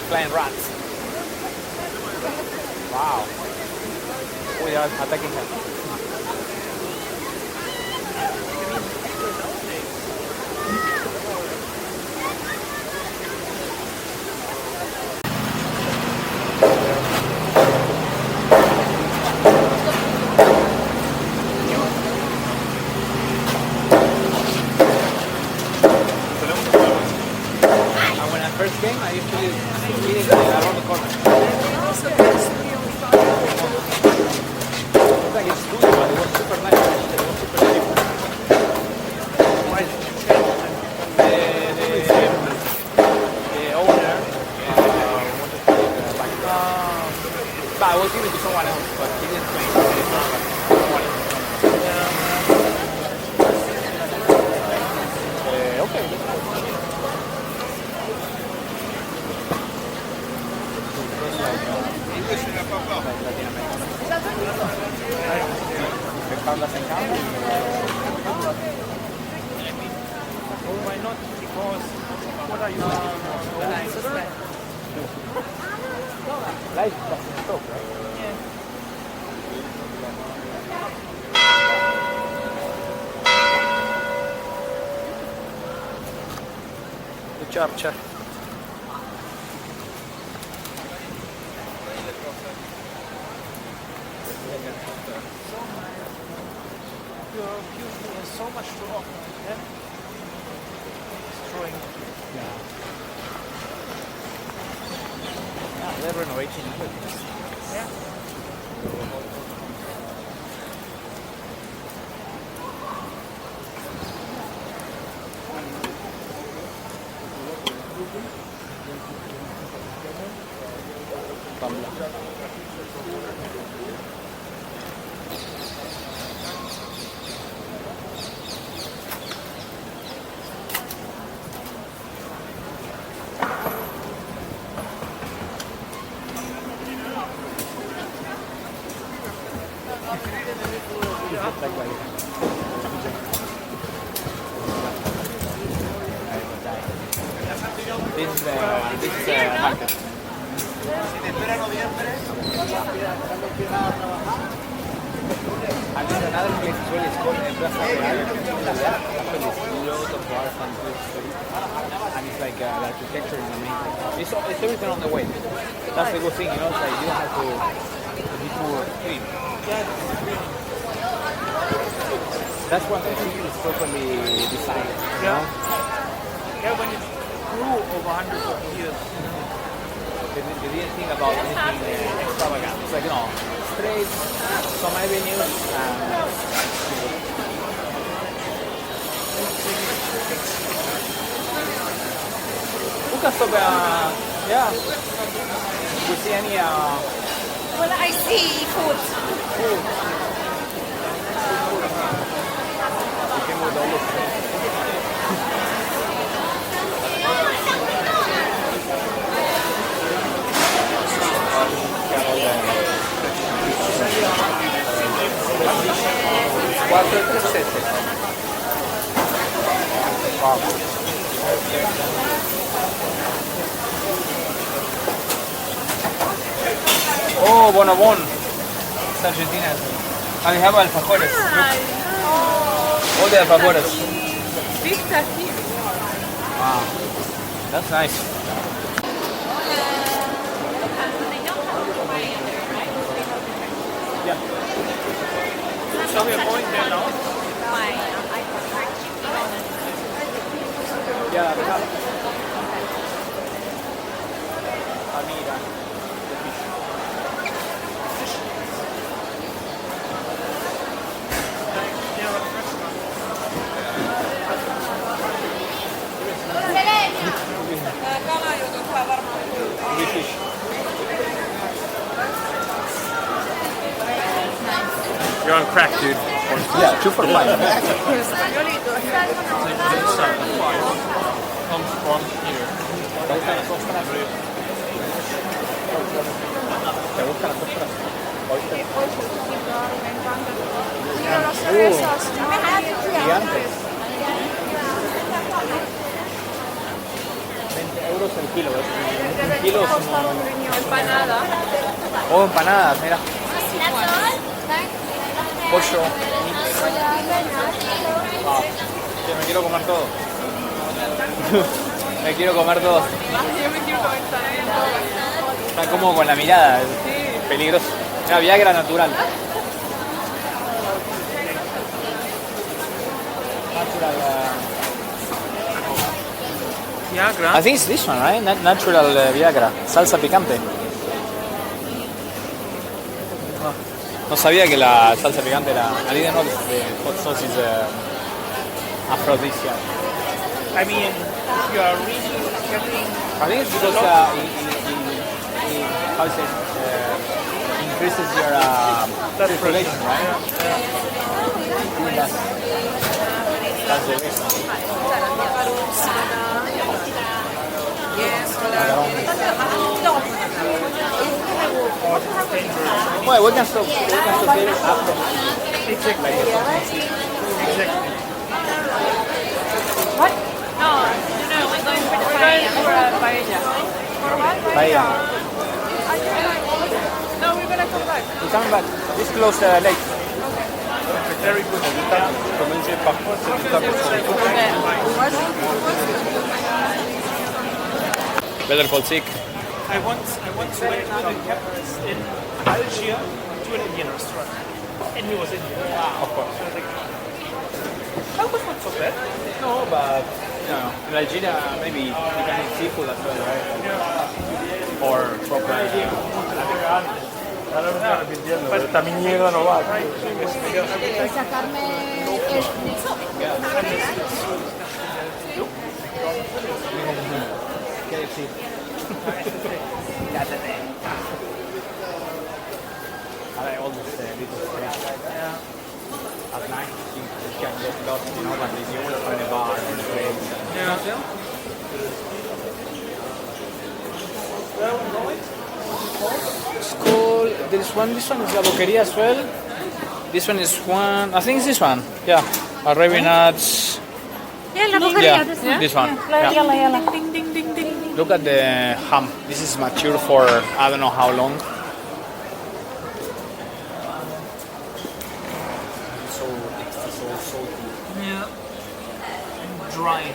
Flying rats. Wow. Oh, they are attacking her. When I first came, I used to eat it around the corner. It's like it's good, but it was super nice. It was super cheap. The owner wanted to take it back. But I was giving it to someone else, but he didn't pay. Okay. Why not? Because what are you doing? Life doesn't stop, right? The charger. Your beauty has so much to offer. Yeah? Destroying. Yeah, they're renovating everything. Yeah. Rambla. This market. And there's another place as well, it's called Plaza Real. Actually, it's loads of bars and food. And it's like the architecture is amazing. It's everything on the way. That's the good thing, you know, it's like you don't have to be too clean. That's one thing is properly designed. You know? Yeah, when it grew over hundreds of years. They didn't think about anything extravagant. It's like, you know, straight, some avenues, we can stop, yeah. We see any, Well, I see food. food. We can go with all this. Wow. Oh, bonobon. It's Argentina. And we have alfajores. All the alfajores. Pizza here. Wow. That's nice. Yeah. So we are going there now. Yeah, we have. Amira. Fish. You're on crack, dude. Yeah, 2 for 5. Comes from here. ¿Te gustan las ostras? ¿Te gustan las ostras? Gigantes. euros el kilo. Un kilo es Empanada. Oh, empanadas, mira. 8. Wow. Que me quiero comer todo. Me quiero comer todo. Yo me quiero comer también. Están como con la mirada. Peligroso. Una Viagra natural. Natural. Viagra. I think it's this one, right? Natural Viagra. Salsa picante. No sabía que la salsa picante era. I didn't know the hot sauce is aphrodisiac. I mean, you are really getting. I think it's because how is it? Increases your circulation, right? I think that's the reason. Well, we can stop here after. Exactly. Exactly. What? No, we're going for the paella. For a paella. For what? Paella. No, we're gonna come back. We're coming back. It's close late. Very good. Better Call Sick. I once went to the campus in Algiers to an Indian restaurant, and he was Indian. Of course. I was like, that was not so bad. No, but in Nigeria maybe you can eat seafood as well, right? Or proper. También llega no va. Sacarme el ¿Qué decir? I like all these little streets. At night, you can get lost, like this. You always find a bar or a place. It's called. This one is La Boqueria as well. This one is one. I think it's this one. Yeah, Arabian nuts. Yeah, la Yeah, this this one. Yeah. Yeah. Yalla. Ding, ding, ding, ding. Look at the ham. This is mature for I don't know how long. So salty. Yeah. Dry.